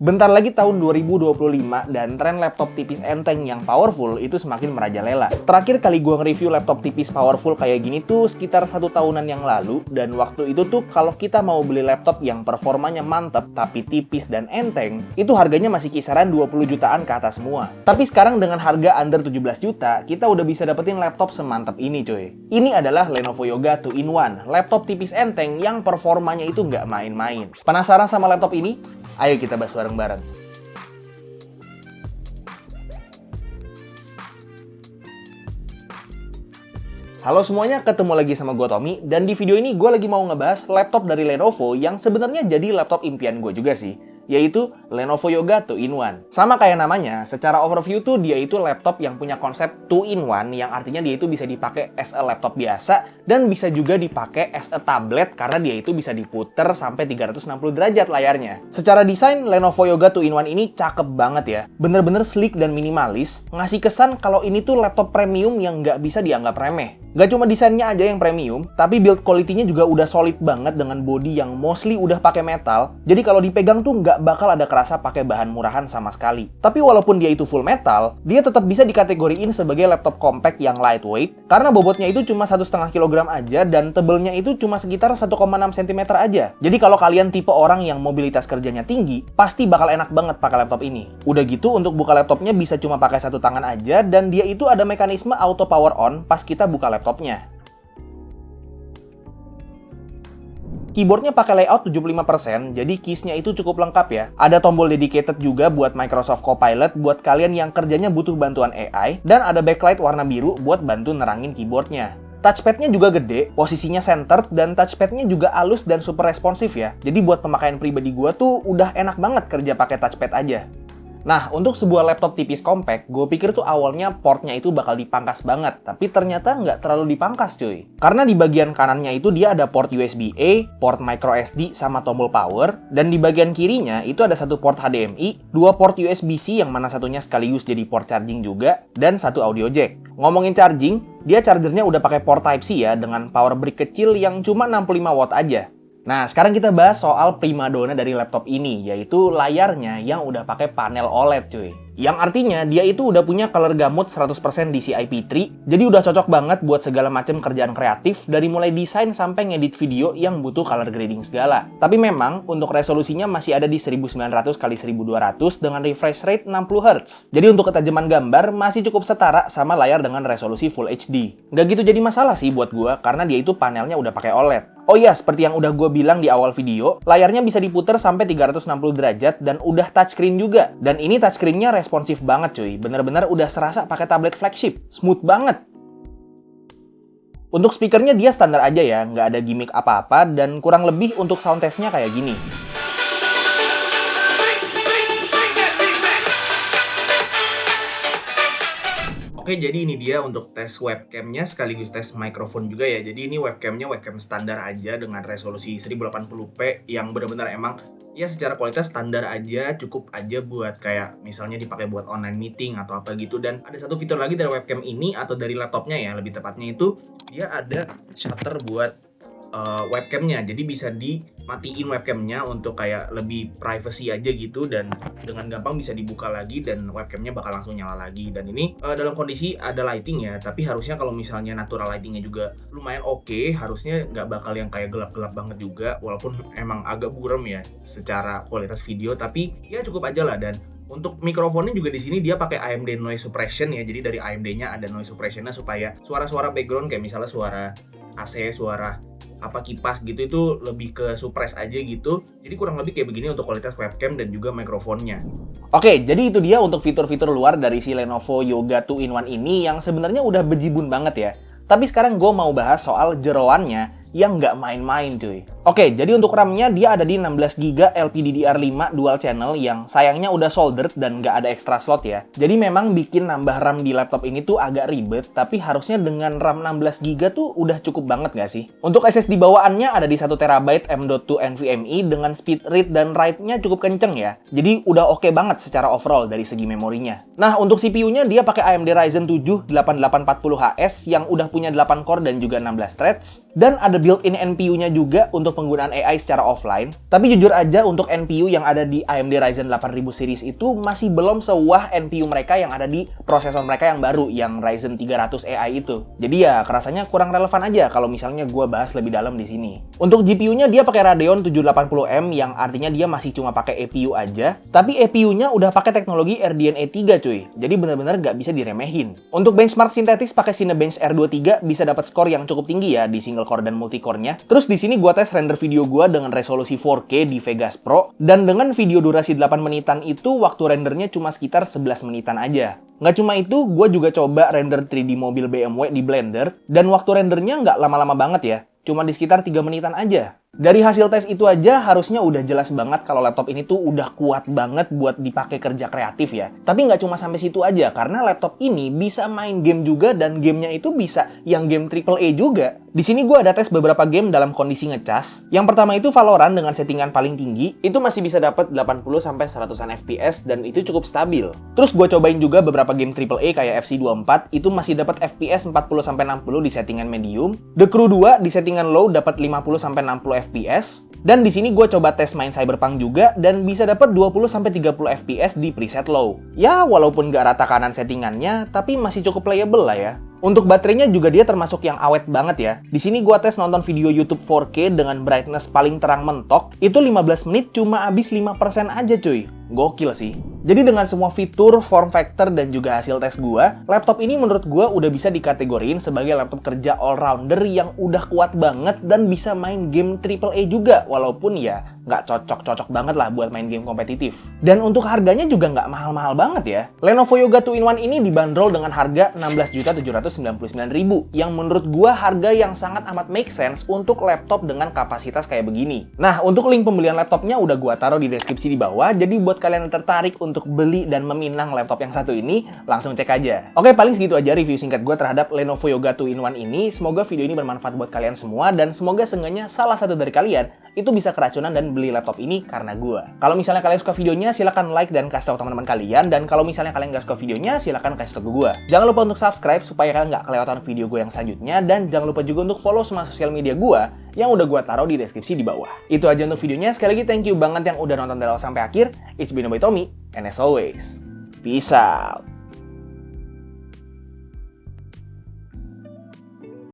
Bentar lagi tahun 2025 dan tren laptop tipis enteng yang powerful itu semakin merajalela. Terakhir kali gue nge-review laptop tipis powerful kayak gini tuh sekitar 1 tahunan yang lalu, dan waktu itu tuh kalau kita mau beli laptop yang performanya mantep tapi tipis dan enteng, itu harganya masih kisaran 20 jutaan ke atas semua. Tapi sekarang dengan harga under 17 juta, kita udah bisa dapetin laptop semantep ini coy. Ini adalah Lenovo Yoga 2-in-1, laptop tipis enteng yang performanya itu nggak main-main. Penasaran sama laptop ini? Ayo kita bahas bareng-bareng. Halo semuanya, ketemu lagi sama gue Tommy, dan di video ini gue lagi mau ngebahas laptop dari Lenovo yang sebenarnya jadi laptop impian gue juga sih, yaitu Lenovo Yoga 2-in-1. Sama kayak namanya, secara overview tuh dia itu laptop yang punya konsep 2-in-1, yang artinya dia itu bisa dipakai as a laptop biasa dan bisa juga dipakai as a tablet karena dia itu bisa diputer sampai 360 derajat layarnya. Secara desain, Lenovo Yoga 2-in-1 ini cakep banget ya. Bener-bener sleek dan minimalis, ngasih kesan kalau ini tuh laptop premium yang nggak bisa dianggap remeh. Gak cuma desainnya aja yang premium, tapi build quality-nya juga udah solid banget dengan body yang mostly udah pakai metal. Jadi kalau dipegang tuh nggak bakal ada kerasa pakai bahan murahan sama sekali. Tapi walaupun dia itu full metal, dia tetap bisa dikategoriin sebagai laptop compact yang lightweight karena bobotnya itu cuma 1,5 kg aja dan tebelnya itu cuma sekitar 1,6 cm aja. Jadi kalau kalian tipe orang yang mobilitas kerjanya tinggi, pasti bakal enak banget pakai laptop ini. Udah gitu untuk buka laptopnya bisa cuma pakai satu tangan aja dan dia itu ada mekanisme auto power on pas kita buka laptopnya. Keyboardnya pakai layout 75%, jadi keysnya itu cukup lengkap ya. Ada tombol dedicated juga buat Microsoft Copilot buat kalian yang kerjanya butuh bantuan AI, dan ada backlight warna biru buat bantu nerangin keyboardnya. Touchpadnya juga gede, posisinya centered, dan touchpadnya juga halus dan super responsif ya. Jadi buat pemakaian pribadi gua tuh udah enak banget kerja pakai touchpad aja. Nah, untuk sebuah laptop tipis compact, gue pikir tuh awalnya portnya itu bakal dipangkas banget, tapi ternyata nggak terlalu dipangkas cuy. Karena di bagian kanannya itu dia ada port USB-A, port microSD, sama tombol power, dan di bagian kirinya itu ada satu port HDMI, 2 port USB-C yang mana satunya sekaligus jadi port charging juga, dan satu audio jack. Ngomongin charging, dia chargernya udah pakai port Type-C ya, dengan power brick kecil yang cuma 65 watt aja. Nah, sekarang kita bahas soal primadona dari laptop ini, yaitu layarnya yang udah pakai panel OLED cuy. Yang artinya dia itu udah punya color gamut 100% DCI-P3, jadi udah cocok banget buat segala macam kerjaan kreatif dari mulai desain sampai ngedit video yang butuh color grading segala. Tapi memang untuk resolusinya masih ada di 1900x1200 dengan refresh rate 60Hz. Jadi untuk ketajaman gambar masih cukup setara sama layar dengan resolusi Full HD. Nggak gitu jadi masalah sih buat gua karena dia itu panelnya udah pakai OLED. Oh iya, seperti yang udah gue bilang di awal video, layarnya bisa diputer sampai 360 derajat dan udah touchscreen juga. Dan ini touchscreen-nya responsif banget cuy, bener-bener udah serasa pakai tablet flagship, smooth banget. Untuk speakernya dia standar aja ya, nggak ada gimmick apa-apa, dan kurang lebih untuk sound test-nya kayak gini. Oke, jadi ini dia untuk tes webcamnya sekaligus tes mikrofon juga ya. Jadi ini webcamnya webcam standar aja dengan resolusi 1080p yang benar-benar emang ya secara kualitas standar aja, cukup aja buat kayak misalnya dipakai buat online meeting atau apa gitu. Dan ada satu fitur lagi dari webcam ini atau dari laptopnya ya, lebih tepatnya itu dia ada shutter buat webcamnya, jadi bisa dimatiin webcamnya untuk kayak lebih privacy aja gitu, dan dengan gampang bisa dibuka lagi dan webcamnya bakal langsung nyala lagi. Dan ini dalam kondisi ada lighting ya, tapi harusnya kalau misalnya natural lightingnya juga lumayan oke, harusnya nggak bakal yang kayak gelap-gelap banget juga, walaupun emang agak buram ya secara kualitas video, tapi ya cukup aja lah. Dan untuk mikrofonnya juga di sini dia pakai AMD noise suppression ya, jadi dari AMD-nya ada noise suppression-nya supaya suara-suara background kayak misalnya suara AC, suara kipas gitu itu lebih ke suppress aja gitu. Jadi kurang lebih kayak begini untuk kualitas webcam dan juga mikrofonnya. Oke, jadi itu dia untuk fitur-fitur luar dari si Lenovo Yoga 2-in-1 ini yang sebenarnya udah bejibun banget ya. Tapi sekarang gue mau bahas soal jeroannya yang nggak main-main cuy. Oke, jadi untuk RAM-nya dia ada di 16GB LPDDR5 dual channel yang sayangnya udah soldered dan nggak ada extra slot ya. Jadi memang bikin nambah RAM di laptop ini tuh agak ribet, tapi harusnya dengan RAM 16GB tuh udah cukup banget nggak sih? Untuk SSD bawaannya ada di 1TB M.2 NVMe dengan speed read dan write-nya cukup kenceng ya. Jadi udah oke banget secara overall dari segi memorinya. Nah, untuk CPU-nya dia pakai AMD Ryzen 7 8840HS yang udah punya 8 core dan juga 16 threads. Dan ada built-in NPU-nya juga untuk untuk penggunaan AI secara offline, tapi jujur aja untuk NPU yang ada di AMD Ryzen 8000 series itu masih belum sewah NPU mereka yang ada di prosesor mereka yang baru, yang Ryzen 300 AI itu. Jadi ya kerasanya kurang relevan aja kalau misalnya gue bahas lebih dalam di sini. Untuk GPU-nya dia pakai Radeon 780M yang artinya dia masih cuma pakai EPU aja, tapi EPU-nya udah pakai teknologi RDNA 3 cuy. Jadi benar-benar nggak bisa diremehin. Untuk benchmark sintetis pakai Cinebench R23 bisa dapat skor yang cukup tinggi ya di single core dan multi core-nya. Terus di sini gua tes render video gua dengan resolusi 4K di Vegas Pro, dan dengan video durasi 8 menitan itu waktu rendernya cuma sekitar 11 menitan aja. Nggak cuma itu, gue juga coba render 3D mobil BMW di Blender, dan waktu rendernya nggak lama-lama banget ya, cuma di sekitar 3 menitan aja. Dari hasil tes itu aja harusnya udah jelas banget kalau laptop ini tuh udah kuat banget buat dipakai kerja kreatif ya. Tapi nggak cuma sampai situ aja, karena laptop ini bisa main game juga, dan gamenya itu bisa yang game AAA juga. Di sini gue ada tes beberapa game dalam kondisi ngecas. Yang pertama itu Valorant dengan settingan paling tinggi, itu masih bisa dapat 80-100an FPS dan itu cukup stabil. Terus gue cobain juga beberapa game AAA kayak FC24, itu masih dapat FPS 40-60 di settingan medium. The Crew 2 di settingan low dapat 50-60 FPS. Dan di sini gue coba tes main Cyberpunk juga dan bisa dapat 20-30 FPS di preset low. Ya walaupun gak rata kanan settingannya, tapi masih cukup playable lah ya. Untuk baterainya juga dia termasuk yang awet banget ya. Di sini gua tes nonton video YouTube 4K dengan brightness paling terang mentok, itu 15 menit cuma habis 5% aja cuy. Gokil sih. Jadi dengan semua fitur, form factor, dan juga hasil tes gua, laptop ini menurut gua udah bisa dikategoriin sebagai laptop kerja all-rounder yang udah kuat banget dan bisa main game AAA juga, walaupun ya nggak cocok-cocok banget lah buat main game kompetitif. Dan untuk harganya juga nggak mahal-mahal banget ya. Lenovo Yoga 2-in-1 ini dibanderol dengan harga 16.799.000, yang menurut gua harga yang sangat amat make sense untuk laptop dengan kapasitas kayak begini. Nah, untuk link pembelian laptopnya udah gua taruh di deskripsi di bawah, jadi buat kalian yang tertarik untuk beli dan meminang laptop yang satu ini, langsung cek aja. Oke, paling segitu aja review singkat gue terhadap Lenovo Yoga 2-in-1 ini. Semoga video ini bermanfaat buat kalian semua, dan semoga seenggaknya salah satu dari kalian itu bisa keracunan dan beli laptop ini karena gue. Kalau misalnya kalian suka videonya, silahkan like dan kasih tahu teman-teman kalian. Dan kalau misalnya kalian nggak suka videonya, silahkan kasih tahu gue. Jangan lupa untuk subscribe supaya kalian nggak kelewatan video gue yang selanjutnya. Dan jangan lupa juga untuk follow semua sosial media gue yang udah gue taruh di deskripsi di bawah. Itu aja untuk videonya. Sekali lagi thank you banget yang udah nonton dari awal sampai akhir. It's been Tommy, and as always, peace out.